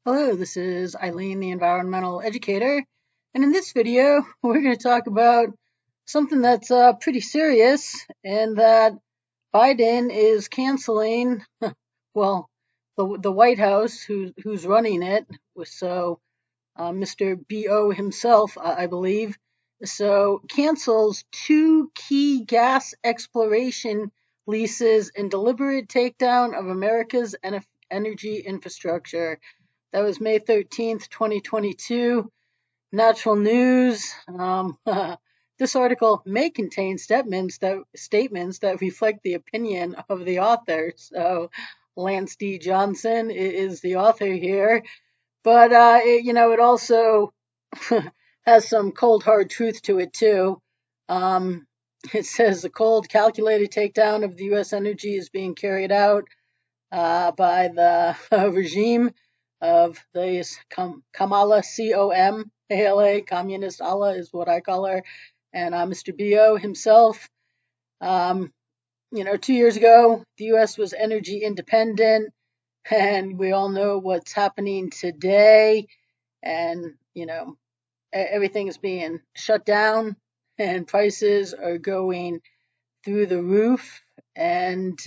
Hello, this is Eileen, the environmental educator, and in this video, we're going to talk about something that's pretty serious, and that Biden is canceling, well, the White House, who's running it, so Mr. BO himself, I believe, so cancels two key gas exploration leases and deliberate takedown of America's energy infrastructure. That was May 13th, 2022. Natural News. This article may contain statements that reflect the opinion of the author. So Lance D. Johnson is the author here. But, it also has some cold, hard truth to it, too. It says the cold, calculated takedown of the U.S. energy is being carried out by the regime of these Kamala, C-O-M-A-L-A, Communist Allah is what I call her, and Mr. B.O. himself. 2 years ago, the U.S. was energy independent, and we all know what's happening today, and, everything is being shut down, and prices are going through the roof, and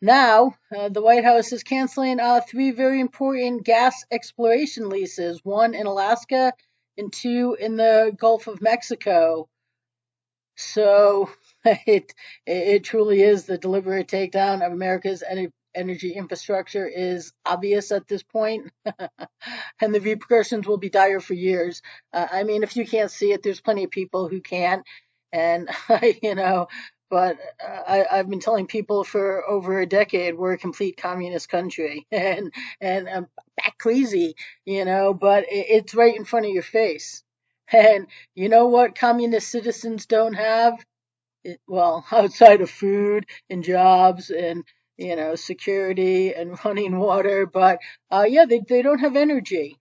now, the White House is canceling three very important gas exploration leases, one in Alaska and two in the Gulf of Mexico. So it truly is the deliberate takedown of America's energy infrastructure is obvious at this point, and the repercussions will be dire for years. If you can't see it, there's plenty of people who can, and but I've been telling people for over a decade we're a complete communist country, and I'm back crazy, but it's right in front of your face. And you know what communist citizens don't have? Well, outside of food and jobs and security and running water, but yeah, they don't have energy.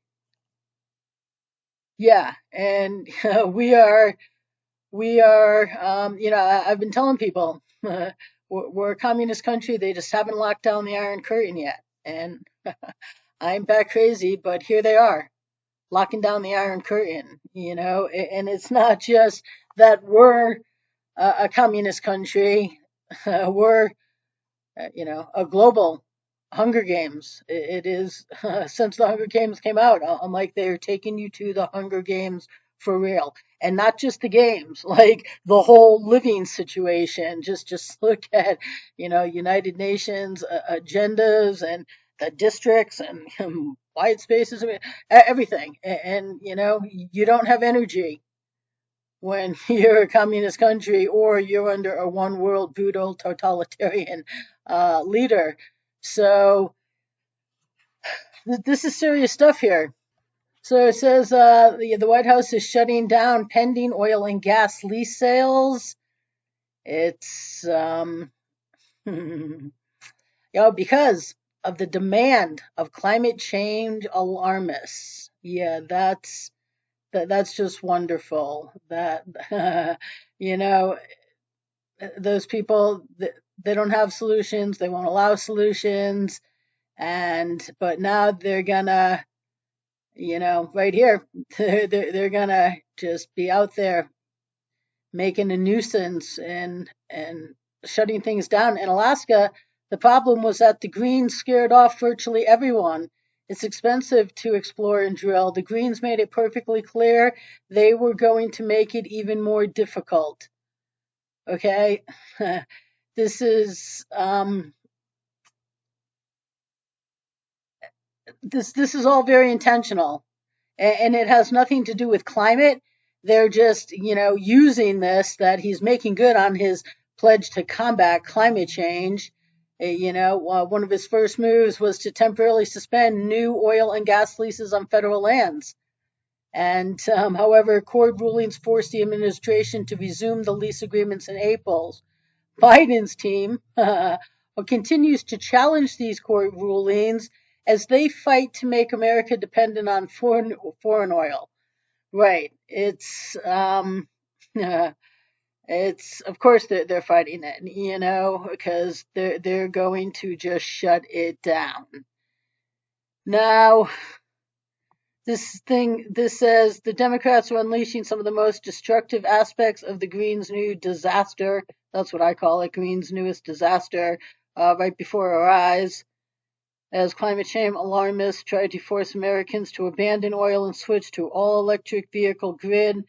Yeah, and we are I've been telling people we're a communist country. They just haven't locked down the Iron Curtain yet, and I'm back crazy, but here they are locking down the Iron Curtain. And it's not just that we're a communist country. We're a global Hunger Games. It is since the Hunger Games came out, I'm like they're taking you to the Hunger Games for real, and not just the games, like the whole living situation. Just look at United Nations agendas and the districts and white spaces, everything, and you don't have energy when you're a communist country or you're under a one world brutal totalitarian leader. So this is serious stuff here. So it says the White House is shutting down pending oil and gas lease sales. It's because of the demand of climate change alarmists. Yeah, that's just wonderful. That you know those people, they don't have solutions. They won't allow solutions, but now they're gonna, right here, they're gonna just be out there making a nuisance and shutting things down. In Alaska, the problem was that the Greens scared off virtually everyone. It's expensive to explore and drill. The Greens made it perfectly clear they were going to make it even more difficult. Okay, this is this is all very intentional, and it has nothing to do with climate. They're just using this, that he's making good on his pledge to combat climate change. One of his first moves was to temporarily suspend new oil and gas leases on federal lands. And however, court rulings forced the administration to resume the lease agreements in April. Biden's team continues to challenge these court rulings as they fight to make America dependent on foreign oil. Right. It's of course they're fighting it, because they're going to just shut it down. Now, this says the Democrats are unleashing some of the most destructive aspects of the Greens' new disaster. That's what I call it, Greens' newest disaster, right before our eyes. As climate change alarmists try to force Americans to abandon oil and switch to all-electric vehicle grid,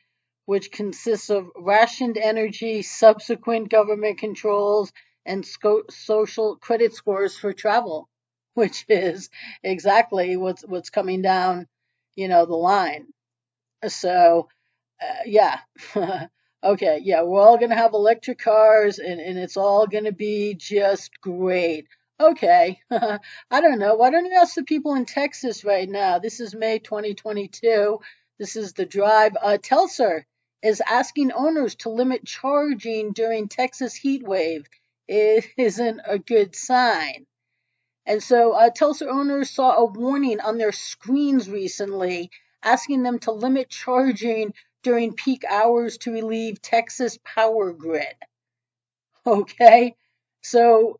which consists of rationed energy, subsequent government controls, and social credit scores for travel, which is exactly what's coming down, the line. So yeah. Okay, yeah, we're all gonna have electric cars and it's all gonna be just great. Okay. I don't know. Why don't you ask the people in Texas right now? This is May 2022. This is the drive. Telser is asking owners to limit charging during Texas heat wave. It isn't a good sign. And so Telsa owners saw a warning on their screens recently asking them to limit charging during peak hours to relieve Texas power grid. Okay? So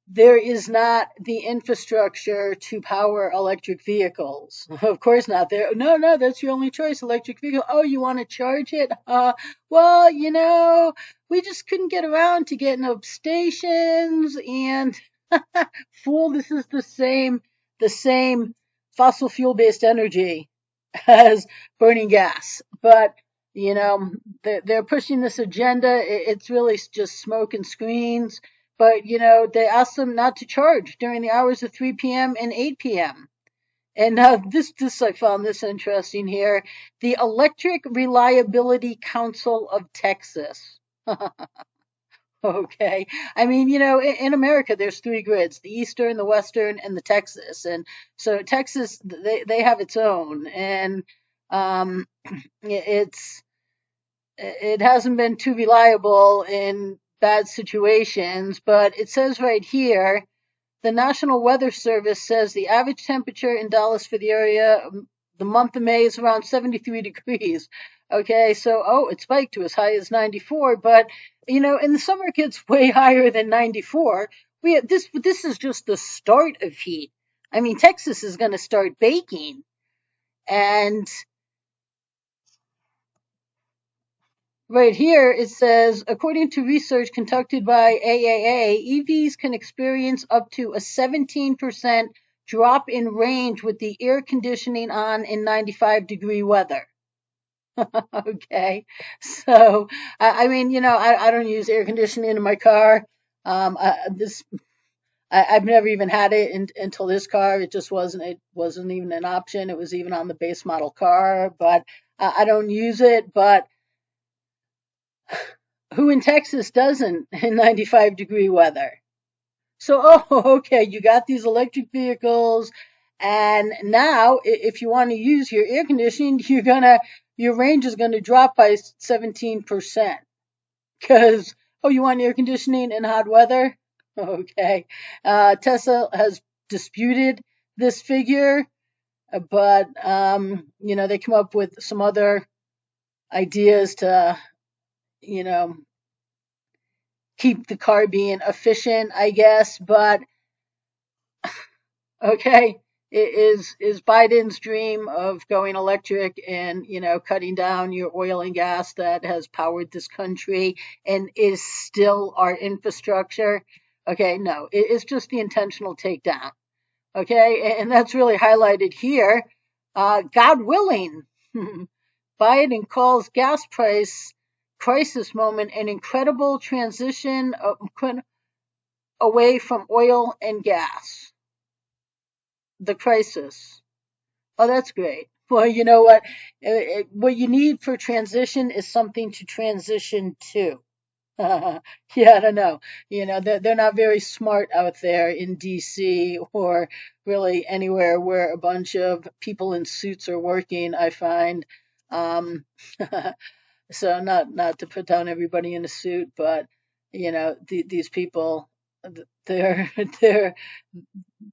there is not the infrastructure to power electric vehicles. Of course not. There, no, that's your only choice, electric vehicle. Oh, you want to charge it? Well, we just couldn't get around to getting up stations and fool, this is the same fossil fuel based energy as burning gas. But they're pushing this agenda. It's really just smoke and screens. But they asked them not to charge during the hours of 3 p.m. and 8 p.m. And this I found this interesting here. The Electric Reliability Council of Texas. Okay. I mean, in America, there's three grids, the Eastern, the Western, and the Texas. And so Texas, they have its own. And um, it's it hasn't been too reliable in bad situations, but it says right here, the National Weather Service says the average temperature in Dallas for the area the month of May is around 73 degrees. Okay, so it spiked to as high as 94, but in the summer it gets way higher than 94. This is just the start of heat. I mean, Texas is going to start baking, and right here it says, according to research conducted by AAA, EVs can experience up to a 17% drop in range with the air conditioning on in 95-degree weather. Okay, so I mean, I don't use air conditioning in my car. I've never even had it until this car. It wasn't even an option. It was even on the base model car, but I don't use it. But who in Texas doesn't in 95-degree weather? So, okay, you got these electric vehicles, and now if you want to use your air conditioning, your range is gonna drop by 17%. Because you want air conditioning in hot weather? Okay. Tesla has disputed this figure, but they come up with some other ideas to you know keep the car being efficient, I guess. But okay, is Biden's dream of going electric and cutting down your oil and gas that has powered this country and is still our infrastructure? Okay, no, it's just the intentional takedown. Okay, and that's really highlighted here. God willing, Biden calls gas price crisis moment an incredible transition away from oil and gas. The crisis. Oh, that's great. Well, you know what? What you need for transition is something to transition to. Yeah, I don't know. They're not very smart out there in DC or really anywhere where a bunch of people in suits are working, I find. Um, so not to put down everybody in a suit, but these people, they're they're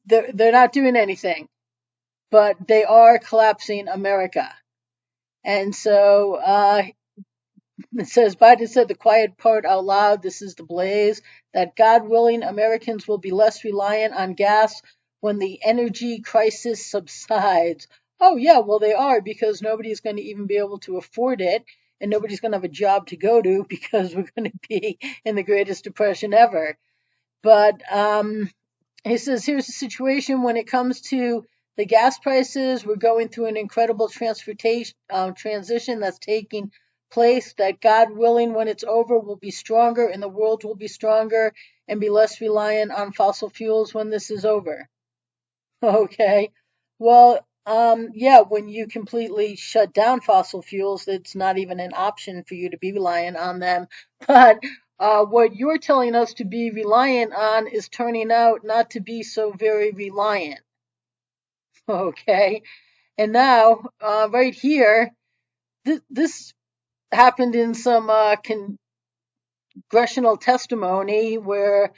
they're not doing anything, but they are collapsing America. And so It says, Biden said the quiet part out loud, this is the blaze, that God willing, Americans will be less reliant on gas when the energy crisis subsides. Oh, yeah, well, they are, because nobody's going to even be able to afford it, and nobody's going to have a job to go to because we're going to be in the greatest depression ever. But he says, here's the situation when it comes to the gas prices. We're going through an incredible transition that's taking place, that God willing, when it's over, we'll be stronger and the world will be stronger and be less reliant on fossil fuels when this is over. Okay. Well, yeah, when you completely shut down fossil fuels, it's not even an option for you to be reliant on them. But what you're telling us to be reliant on is turning out not to be so very reliant. Okay. And now, right here, this happened in some congressional testimony where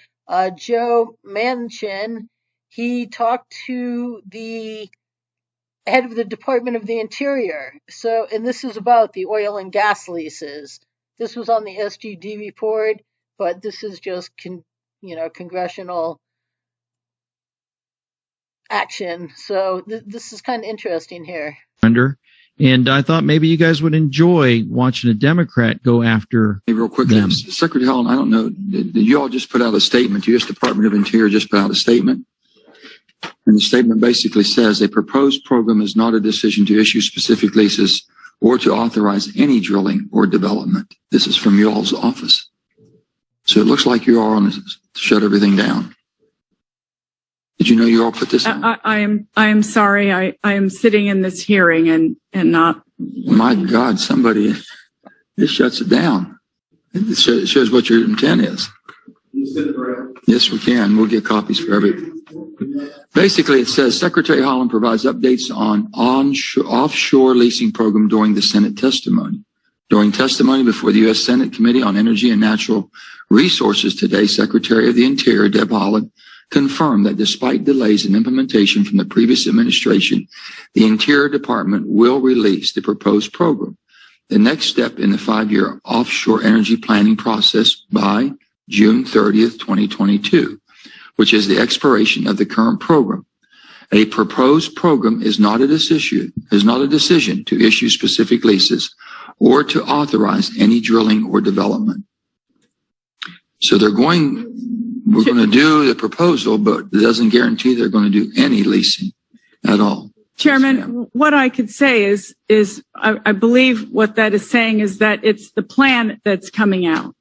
Joe Manchin, he talked to the head of the Department of the Interior. So, and this is about the oil and gas leases. This was on the SGD report, but this is just congressional action. So this is kind of interesting here. And I thought maybe you guys would enjoy watching a Democrat go after real quickly, them. Secretary Hall, I don't know, did you all just put out a statement? The U.S. Department of Interior just put out a statement. And the statement basically says a proposed program is not a decision to issue specific leases or to authorize any drilling or development. This is from y'all's office. So it looks like you are on to shut everything down. Did you know you all put this on? I am sorry. I am sitting in this hearing and not. My God, this shuts it down. It shows what your intent is. Yes, we can. We'll get copies for everybody. Basically, it says Secretary Holland provides updates on offshore leasing program during the Senate testimony. During testimony before the U.S. Senate Committee on Energy and Natural Resources today, Secretary of the Interior, Deb Haaland, confirmed that despite delays in implementation from the previous administration, the Interior Department will release the proposed program, the next step in the 5-year offshore energy planning process, by June 30th, 2022, which is the expiration of the current program. A proposed program is not a decision to issue specific leases or to authorize any drilling or development. So we're going to do the proposal, but it doesn't guarantee they're going to do any leasing at all. Chairman, what I could say is I believe what that is saying is that it's the plan that's coming out.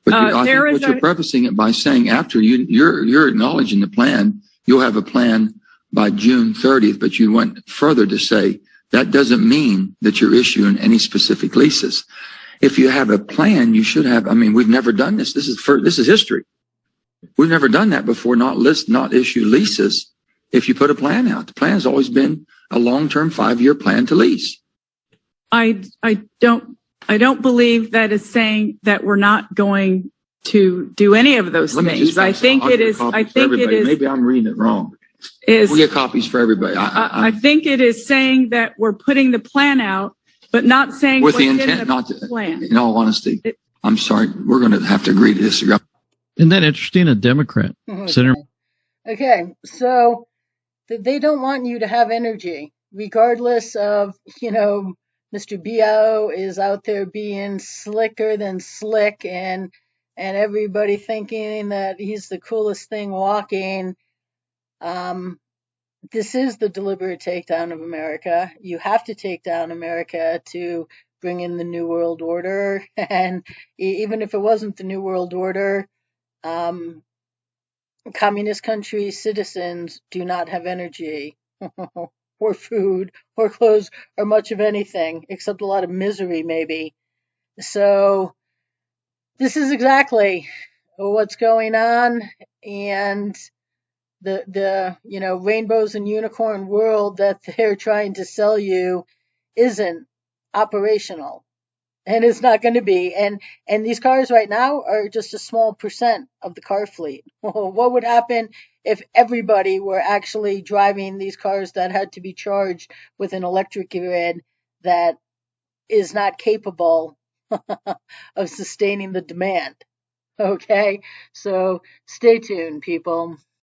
But I think what you're prefacing it by saying after you're acknowledging the plan, you'll have a plan by June 30th, but you went further to say that doesn't mean that you're issuing any specific leases. If you have a plan, you should have. I mean, we've never done this. This is history. We've never done that before. Not issue leases. If you put a plan out, the plan has always been a long-term 5-year plan to lease. I don't believe that is saying that we're not going to do any of those things. I think it is. Maybe I'm reading it wrong. We'll get copies for everybody. I think it is saying that we're putting the plan out, but not saying with what's the intent in not the to. plan. In all honesty, I'm sorry. We're going to have to agree to disagree. Isn't that interesting? A Democrat. Senator. Okay, so they don't want you to have energy, regardless of, Mr. B.O. is out there being slicker than slick and everybody thinking that he's the coolest thing walking. This is the deliberate takedown of America. You have to take down America to bring in the New World Order. And even if it wasn't the New World Order, communist country citizens do not have energy or food or clothes or much of anything except a lot of misery, maybe. So this is exactly what's going on, and the rainbows and unicorn world that they're trying to sell you isn't operational. And it's not going to be. And these cars right now are just a small percent of the car fleet. What would happen if everybody were actually driving these cars that had to be charged with an electric grid that is not capable of sustaining the demand. Okay, so stay tuned, people.